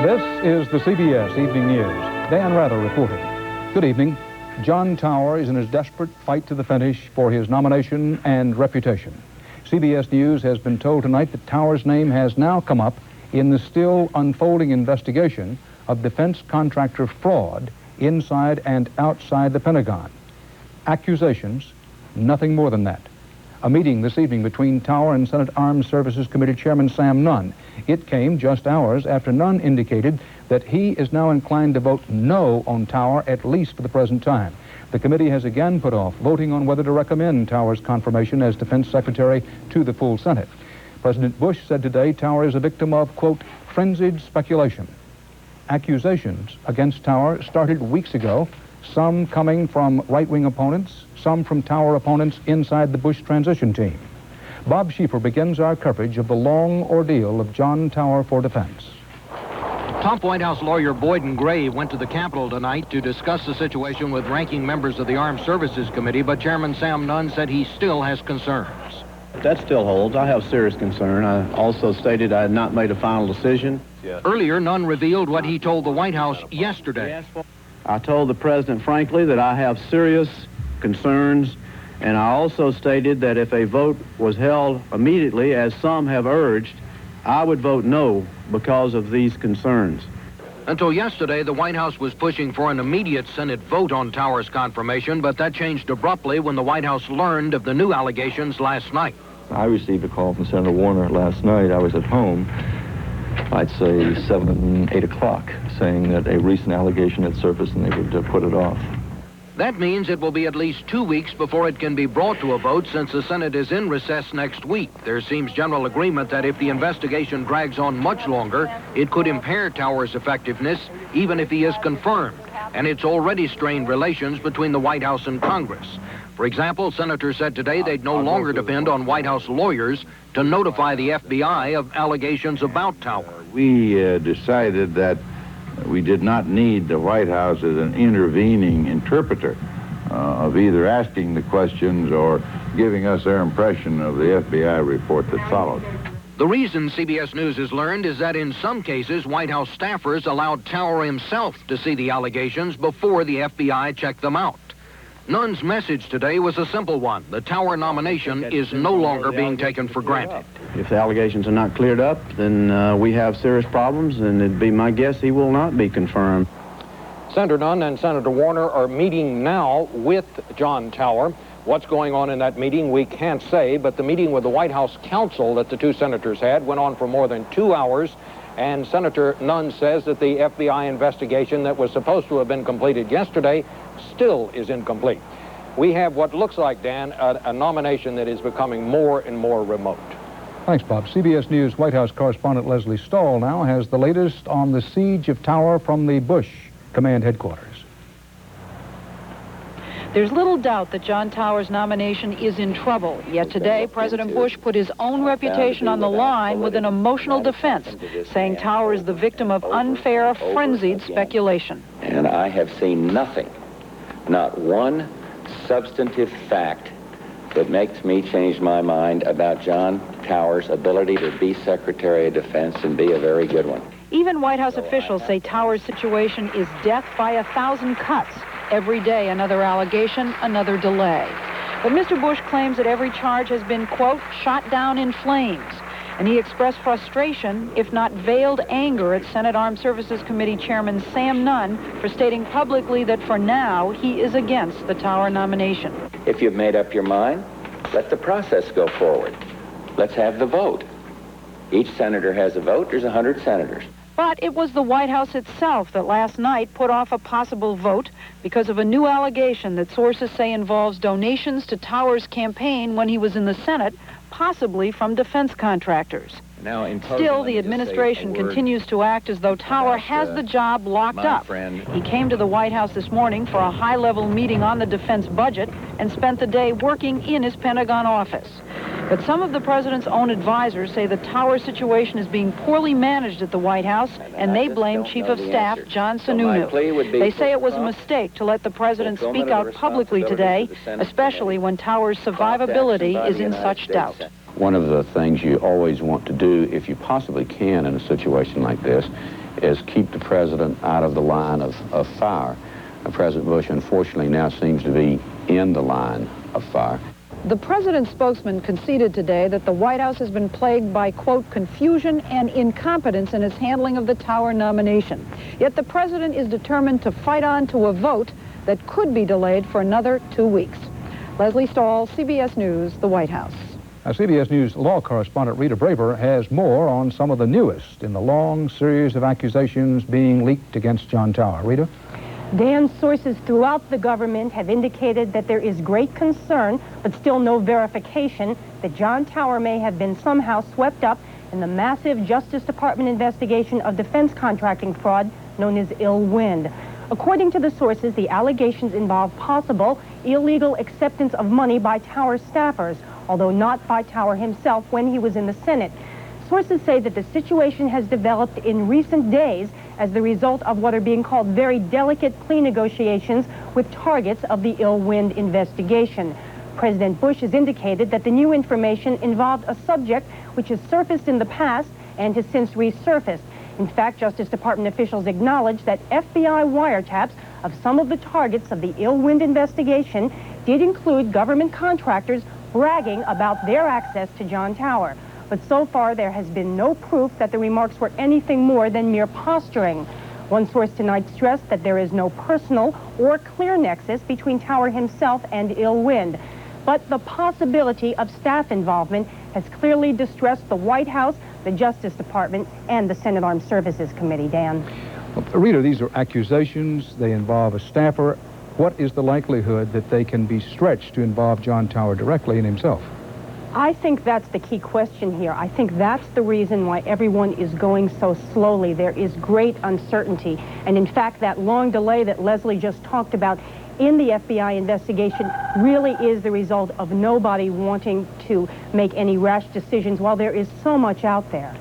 This is the CBS Evening News. Dan Rather reporting. Good evening. John Tower is in his desperate fight to the finish for his nomination and reputation. CBS News has been told tonight that Tower's name has now come up in the still unfolding investigation of defense contractor fraud inside and outside the Pentagon. Accusations, nothing more than that. A meeting this evening between Tower and Senate Armed Services Committee Chairman Sam Nunn. It came just hours after Nunn indicated that he is now inclined to vote no on Tower, at least for the present time. The committee has again put off voting on whether to recommend Tower's confirmation as Defense Secretary to the full Senate. President Bush said today Tower is a victim of, quote, frenzied speculation. Accusations against Tower started weeks ago, some coming from right-wing opponents, some from Tower opponents inside the Bush transition team. Bob Schieffer begins our coverage of the long ordeal of John Tower for defense. Top White House lawyer Boyden Gray went to the Capitol tonight to discuss the situation with ranking members of the Armed Services Committee, but Chairman Sam Nunn said he still has concerns. That still holds. I have serious concern. I also stated I had not made a final decision. Earlier, Nunn revealed what he told the White House yesterday. I told the president, frankly, that I have serious concerns, and I also stated that if a vote was held immediately, as some have urged, I would vote no because of these concerns. Until yesterday, the White House was pushing for an immediate Senate vote on Tower's confirmation, but that changed abruptly when the White House learned of the new allegations last night. I received a call from Senator Warner last night. I was at home, I'd say 7, 8 o'clock, saying that a recent allegation had surfaced and they would put it off. That means it will be at least 2 weeks before it can be brought to a vote, since the Senate is in recess next week. There seems general agreement that if the investigation drags on much longer, it could impair Tower's effectiveness, even if he is confirmed. And it's already strained relations between the White House and Congress. For example, senators said today they'd no longer depend on White House lawyers to notify the FBI of allegations about Tower. We decided that we did not need the White House as an intervening interpreter of either asking the questions or giving us their impression of the FBI report that followed. The reason CBS News has learned is that in some cases, White House staffers allowed Tower himself to see the allegations before the FBI checked them out. Nunn's message today was a simple one. The Tower nomination is no longer being taken for granted. If the allegations are not cleared up, then we have serious problems, and it'd be my guess he will not be confirmed. Senator Nunn and Senator Warner are meeting now with John Tower. What's going on in that meeting, we can't say, but the meeting with the White House counsel that the two senators had went on for more than 2 hours, and Senator Nunn says that the FBI investigation that was supposed to have been completed yesterday still is incomplete. We have what looks like, Dan, a nomination that is becoming more and more remote. Thanks, Bob. CBS News White House correspondent Leslie Stahl now has the latest on the siege of Tower from the Bush command headquarters. There's little doubt that John Tower's nomination is in trouble. Yet today, President Bush put his own reputation on the line with an emotional defense, saying Tower is the victim of unfair, frenzied speculation. And I have seen nothing, not one substantive fact that makes me change my mind about John Tower's ability to be Secretary of Defense and be a very good one. Even White House officials say Tower's situation is death by 1,000 cuts. Every day, another allegation, another delay. But Mr. Bush claims that every charge has been, quote, shot down in flames. And he expressed frustration, if not veiled anger, at Senate Armed Services Committee Chairman Sam Nunn for stating publicly that for now, he is against the Tower nomination. If you've made up your mind, let the process go forward. Let's have the vote. Each senator has a vote. There's 100 senators. But it was the White House itself that last night put off a possible vote because of a new allegation that sources say involves donations to Tower's campaign when he was in the Senate, possibly from defense contractors. Still, the administration continues to act as though Tower has the job locked up. He came to the White House this morning for a high-level meeting on the defense budget and spent the day working in his Pentagon office. But some of the president's own advisors say the Tower situation is being poorly managed at the White House, and they blame Chief of Staff John Sununu. They say it was a mistake to let the president speak out publicly today, especially when Tower's survivability is in such doubt. One of the things you always want to do, if you possibly can in a situation like this, is keep the president out of the line of fire. President Bush, unfortunately, now seems to be in the line of fire. The president's spokesman conceded today that the White House has been plagued by, quote, confusion and incompetence in its handling of the Tower nomination. Yet the president is determined to fight on to a vote that could be delayed for another 2 weeks. Leslie Stahl, CBS News, the White House. CBS News law correspondent Rita Braver has more on some of the newest in the long series of accusations being leaked against John Tower. Rita? Dan, sources throughout the government have indicated that there is great concern, but still no verification, that John Tower may have been somehow swept up in the massive Justice Department investigation of defense contracting fraud known as Ill Wind. According to the sources, the allegations involve possible illegal acceptance of money by Tower staffers, although not by Tower himself when he was in the Senate. Sources say that the situation has developed in recent days as the result of what are being called very delicate plea negotiations with targets of the Ill Wind investigation. President Bush has indicated that the new information involved a subject which has surfaced in the past and has since resurfaced. In fact, Justice Department officials acknowledged that FBI wiretaps of some of the targets of the Ill Wind investigation did include government contractors bragging about their access to John Tower. But so far, there has been no proof that the remarks were anything more than mere posturing. One source tonight stressed that there is no personal or clear nexus between Tower himself and Ill Wind. But the possibility of staff involvement has clearly distressed the White House, the Justice Department, and the Senate Armed Services Committee. Dan? Well, Rita, these are accusations. They involve a staffer. What is the likelihood that they can be stretched to involve John Tower directly in himself? I think that's the key question here. I think that's the reason why everyone is going so slowly. There is great uncertainty. And in fact, that long delay that Leslie just talked about in the FBI investigation really is the result of nobody wanting to make any rash decisions while there is so much out there.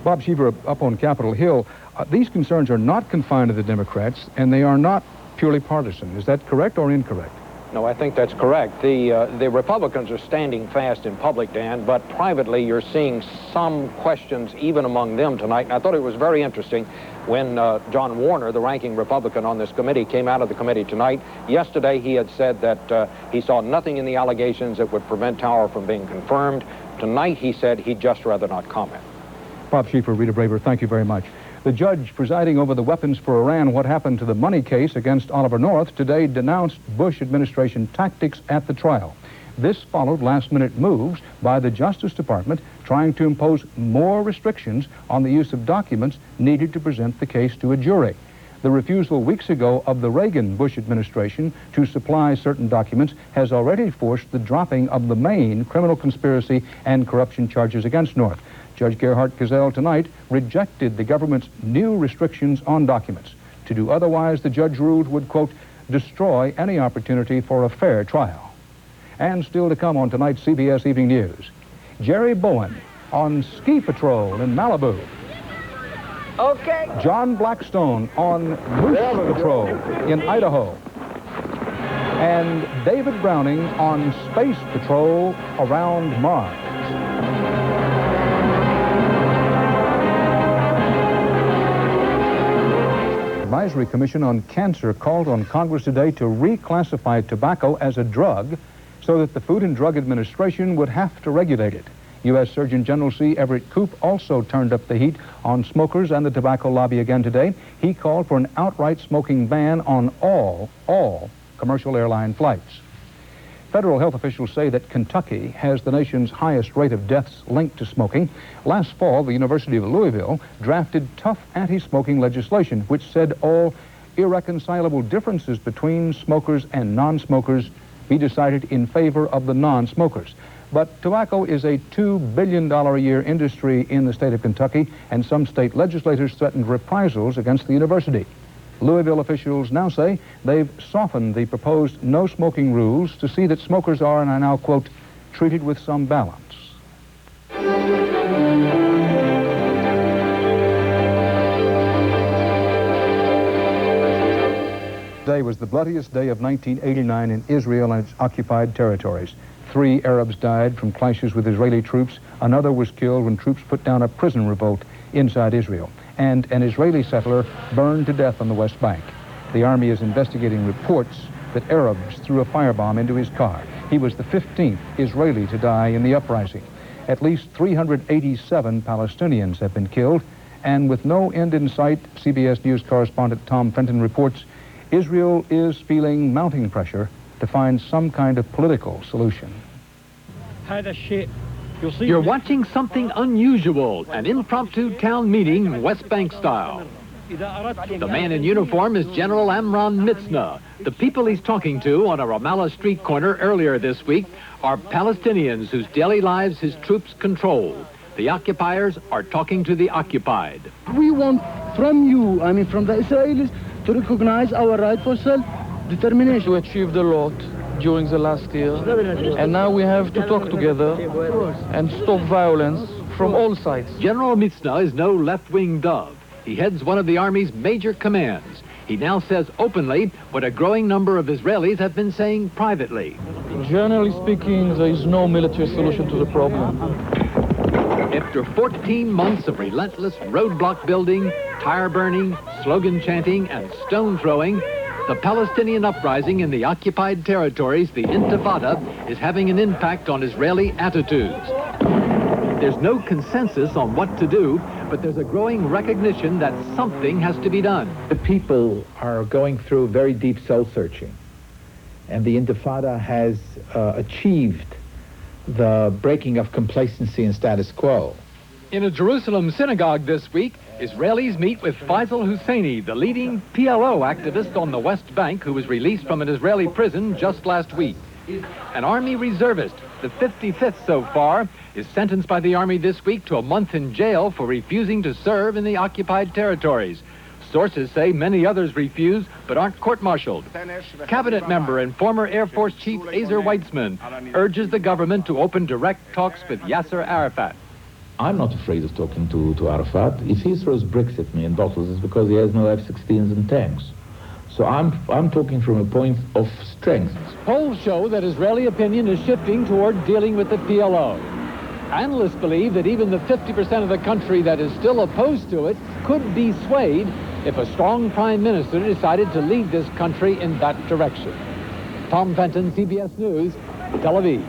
Bob Cheever, up on Capitol Hill, these concerns are not confined to the Democrats, and they are not purely partisan. Is that correct or incorrect? No, I think that's correct. The Republicans are standing fast in public, Dan, but privately you're seeing some questions even among them tonight. And I thought it was very interesting when John Warner, the ranking Republican on this committee, came out of the committee tonight. Yesterday he had said that he saw nothing in the allegations that would prevent Tower from being confirmed. Tonight he said he'd just rather not comment. Bob Schieffer, Rita Braver, thank you very much. The judge presiding over the weapons for Iran, what happened to the money case against Oliver North, today denounced Bush administration tactics at the trial. This followed last-minute moves by the Justice Department trying to impose more restrictions on the use of documents needed to present the case to a jury. The refusal weeks ago of the Reagan-Bush administration to supply certain documents has already forced the dropping of the main criminal conspiracy and corruption charges against North. Judge Gerhardt Gazelle tonight rejected the government's new restrictions on documents. To do otherwise, the judge ruled would, quote, destroy any opportunity for a fair trial. And still to come on tonight's CBS Evening News, Jerry Bowen on ski patrol in Malibu. Okay. John Blackstone on moose patrol in Idaho. And David Browning on space patrol around Mars. Advisory Commission on Cancer called on Congress today to reclassify tobacco as a drug so that the Food and Drug Administration would have to regulate it. U.S. Surgeon General C. Everett Koop also turned up the heat on smokers and the tobacco lobby again today. He called for an outright smoking ban on all commercial airline flights. Federal health officials say that Kentucky has the nation's highest rate of deaths linked to smoking. Last fall, the University of Louisville drafted tough anti-smoking legislation, which said all irreconcilable differences between smokers and non-smokers be decided in favor of the non-smokers. But tobacco is a $2 billion a year industry in the state of Kentucky, and some state legislators threatened reprisals against the university. Louisville officials now say they've softened the proposed no-smoking rules to see that smokers are, and I now quote, treated with some balance. Today was the bloodiest day of 1989 in Israel and its occupied territories. 3 Arabs died from clashes with Israeli troops. Another was killed when troops put down a prison revolt inside Israel. and an Israeli settler burned to death on the West Bank. The army is investigating reports that Arabs threw a firebomb into his car. He was the 15th Israeli to die in the uprising. At least 387 Palestinians have been killed, and with no end in sight, CBS News correspondent Tom Fenton reports Israel is feeling mounting pressure to find some kind of political solution. You're watching something unusual, an impromptu town meeting, West Bank style. The man in uniform is General Amram Mitzna. The people he's talking to on a Ramallah street corner earlier this week are Palestinians whose daily lives his troops control. The occupiers are talking to the occupied. We want from you, from the Israelis, to recognize our right for self-determination. We achieved a lot during the last year, and now we have to talk together and stop violence from all sides. General Mitzna is no left-wing dove. He heads one of the Army's major commands. He now says openly what a growing number of Israelis have been saying privately. Generally speaking, there is no military solution to the problem. After 14 months of relentless roadblock building, tire burning, slogan chanting, and stone throwing, the Palestinian uprising in the occupied territories, the Intifada, is having an impact on Israeli attitudes. There's no consensus on what to do, but there's a growing recognition that something has to be done. The people are going through very deep soul-searching, and the Intifada has achieved the breaking of complacency and status quo. In a Jerusalem synagogue this week, Israelis meet with Faisal Husseini, the leading PLO activist on the West Bank who was released from an Israeli prison just last week. An Army reservist, the 55th so far, is sentenced by the Army this week to a month in jail for refusing to serve in the occupied territories. Sources say many others refuse but aren't court-martialed. Cabinet member and former Air Force Chief Ezer Weitzman urges the government to open direct talks with Yasser Arafat. I'm not afraid of talking to Arafat. If he throws bricks at me and bottles, it's because he has no F-16s and tanks. So I'm talking from a point of strength. Polls show that Israeli opinion is shifting toward dealing with the PLO. Analysts believe that even the 50% of the country that is still opposed to it could be swayed if a strong prime minister decided to lead this country in that direction. Tom Fenton, CBS News, Tel Aviv.